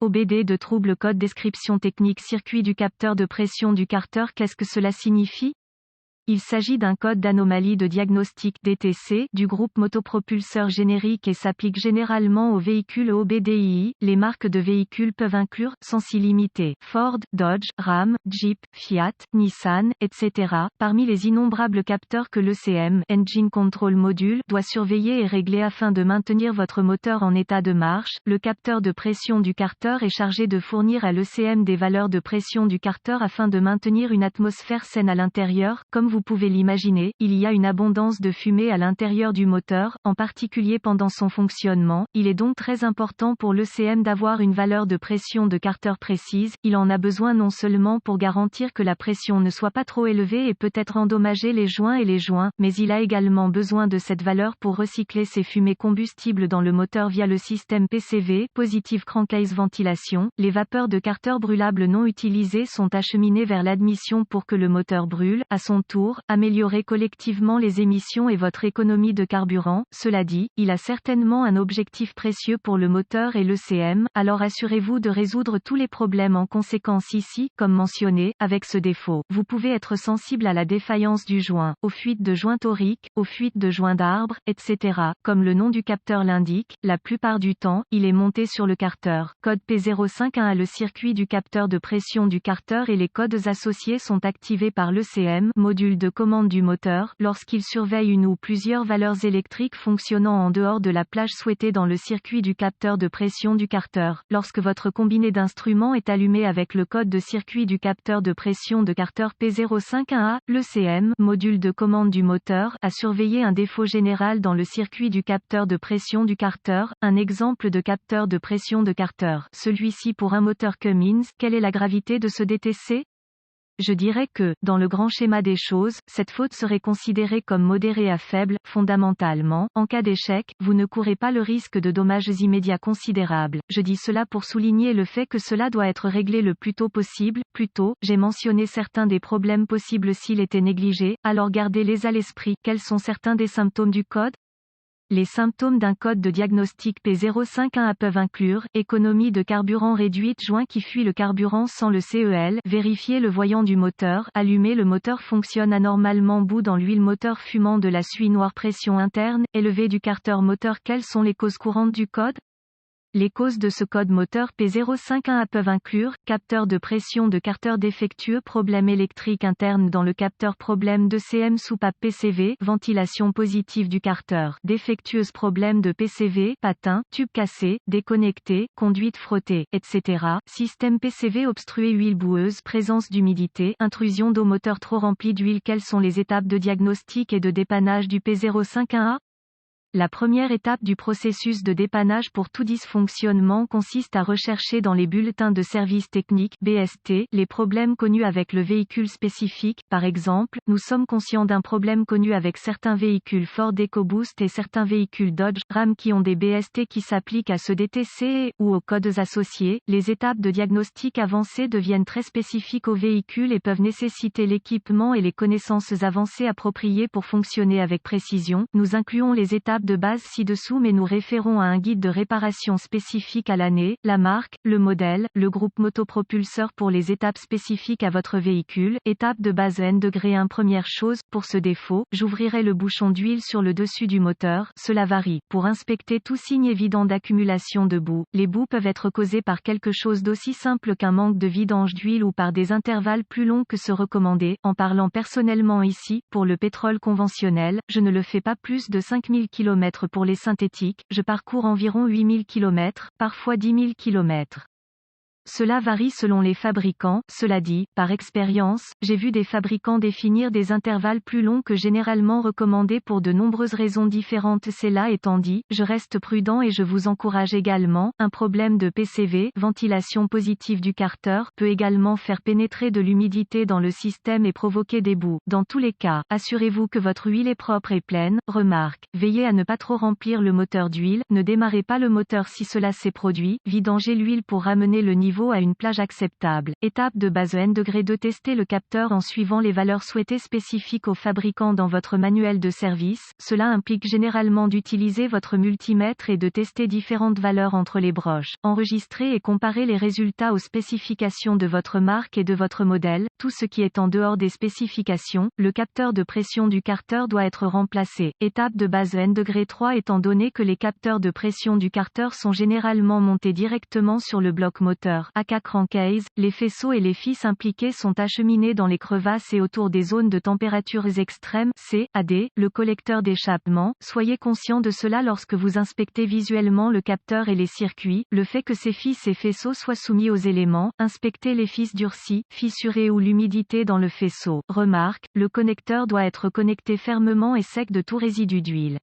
OBD de trouble code description technique circuit du capteur de pression du carter. Qu'est-ce que cela signifie? Il s'agit d'un code d'anomalie de diagnostic DTC du groupe motopropulseur générique et s'applique généralement aux véhicules OBDII. Les marques de véhicules peuvent inclure, sans s'y limiter, Ford, Dodge, Ram, Jeep, Fiat, Nissan, etc. Parmi les innombrables capteurs que l'ECM, Engine Control Module, doit surveiller et régler afin de maintenir votre moteur en état de marche, le capteur de pression du carter est chargé de fournir à l'ECM des valeurs de pression du carter afin de maintenir une atmosphère saine à l'intérieur. Comme vous pouvez l'imaginer, il y a une abondance de fumée à l'intérieur du moteur, en particulier pendant son fonctionnement. Il est donc très important pour l'ECM d'avoir une valeur de pression de carter précise. Il en a besoin non seulement pour garantir que la pression ne soit pas trop élevée et peut-être endommager les joints, mais il a également besoin de cette valeur pour recycler ces fumées combustibles dans le moteur via le système PCV, Positive Crankcase Ventilation. Les vapeurs de carter brûlables non utilisées sont acheminées vers l'admission pour que le moteur brûle, à son tour, améliorer collectivement les émissions et votre économie de carburant. Cela dit, il a certainement un objectif précieux pour le moteur et l'ECM, alors assurez-vous de résoudre tous les problèmes en conséquence ici, comme mentionné. Avec ce défaut, vous pouvez être sensible à la défaillance du joint, aux fuites de joints toriques, aux fuites de joints d'arbres, etc. Comme le nom du capteur l'indique, la plupart du temps, il est monté sur le carter. Code P051A. Le circuit du capteur de pression du carter et les codes associés sont activés par l'ECM, module de commande du moteur, lorsqu'il surveille une ou plusieurs valeurs électriques fonctionnant en dehors de la plage souhaitée dans le circuit du capteur de pression du carter. Lorsque votre combiné d'instruments est allumé avec le code de circuit du capteur de pression de carter P051A, l'ECM, module de commande du moteur, a surveillé un défaut général dans le circuit du capteur de pression du carter. Un exemple de capteur de pression de carter. Celui-ci pour un moteur Cummins. Quelle est la gravité de ce DTC? Je dirais que, dans le grand schéma des choses, cette faute serait considérée comme modérée à faible. Fondamentalement, en cas d'échec, vous ne courez pas le risque de dommages immédiats considérables. Je dis cela pour souligner le fait que cela doit être réglé le plus tôt possible. Plus tôt, j'ai mentionné certains des problèmes possibles s'il était négligé, alors gardez-les à l'esprit. Quels sont certains des symptômes du code? Les symptômes d'un code de diagnostic P051A peuvent inclure économie de carburant réduite, joint qui fuit le carburant sans le CEL, vérifier le voyant du moteur, allumer le moteur fonctionne anormalement, bout dans l'huile moteur fumant de la suie noire, pression interne, élevé du carter moteur. Quelles sont les causes courantes du code? Les causes de ce code moteur P051A peuvent inclure capteur de pression de carter défectueux, problème électrique interne dans le capteur, problème d'ECM soupape PCV, ventilation positive du carter défectueuse, problème de PCV, patin, tube cassé, déconnecté, conduite frottée, etc. Système PCV obstrué, huile boueuse, présence d'humidité, intrusion d'eau, moteur trop rempli d'huile. Quelles sont les étapes de diagnostic et de dépannage du P051A? La première étape du processus de dépannage pour tout dysfonctionnement consiste à rechercher dans les bulletins de service technique (BST) les problèmes connus avec le véhicule spécifique. Par exemple, nous sommes conscients d'un problème connu avec certains véhicules Ford EcoBoost et certains véhicules Dodge, Ram qui ont des BST qui s'appliquent à ce DTC ou aux codes associés. Les étapes de diagnostic avancées deviennent très spécifiques au véhicule et peuvent nécessiter l'équipement et les connaissances avancées appropriées pour fonctionner avec précision. Nous incluons les étapes de base ci-dessous, mais nous référons à un guide de réparation spécifique à l'année, la marque, le modèle, le groupe motopropulseur pour les étapes spécifiques à votre véhicule. Étape de base N degré 1. Première chose, pour ce défaut, j'ouvrirai le bouchon d'huile sur le dessus du moteur. Cela varie. Pour inspecter tout signe évident d'accumulation de boue, les boues peuvent être causées par quelque chose d'aussi simple qu'un manque de vidange d'huile ou par des intervalles plus longs que ceux recommandés. En parlant personnellement ici, pour le pétrole conventionnel, je ne le fais pas plus de 5000 km pour les synthétiques, je parcours environ 8000 km, parfois 10 000 km. Cela varie selon les fabricants. Cela dit, par expérience, j'ai vu des fabricants définir des intervalles plus longs que généralement recommandés pour de nombreuses raisons différentes. Cela étant dit, je reste prudent et je vous encourage également. Un problème de PCV, ventilation positive du carter, peut également faire pénétrer de l'humidité dans le système et provoquer des boues. Dans tous les cas, assurez-vous que votre huile est propre et pleine. Remarque, veillez à ne pas trop remplir le moteur d'huile, ne démarrez pas le moteur si cela s'est produit, vidangez l'huile pour ramener le niveau niveau à une plage acceptable. Étape de base N°2 tester le capteur en suivant les valeurs souhaitées spécifiques au fabricant dans votre manuel de service. Cela implique généralement d'utiliser votre multimètre et de tester différentes valeurs entre les broches. Enregistrer et comparer les résultats aux spécifications de votre marque et de votre modèle. Tout ce qui est en dehors des spécifications, le capteur de pression du carter doit être remplacé. Étape de base N°3 étant donné que les capteurs de pression du carter sont généralement montés directement sur le bloc moteur, aka crankcase, les faisceaux et les fils impliqués sont acheminés dans les crevasses et autour des zones de températures extrêmes, CAD, le collecteur d'échappement. Soyez conscient de cela lorsque vous inspectez visuellement le capteur et les circuits. Le fait que ces fils et faisceaux soient soumis aux éléments, inspectez les fils durcis, fissurés ou l'humidité dans le faisceau. Remarque, le connecteur doit être connecté fermement et sec de tout résidu d'huile.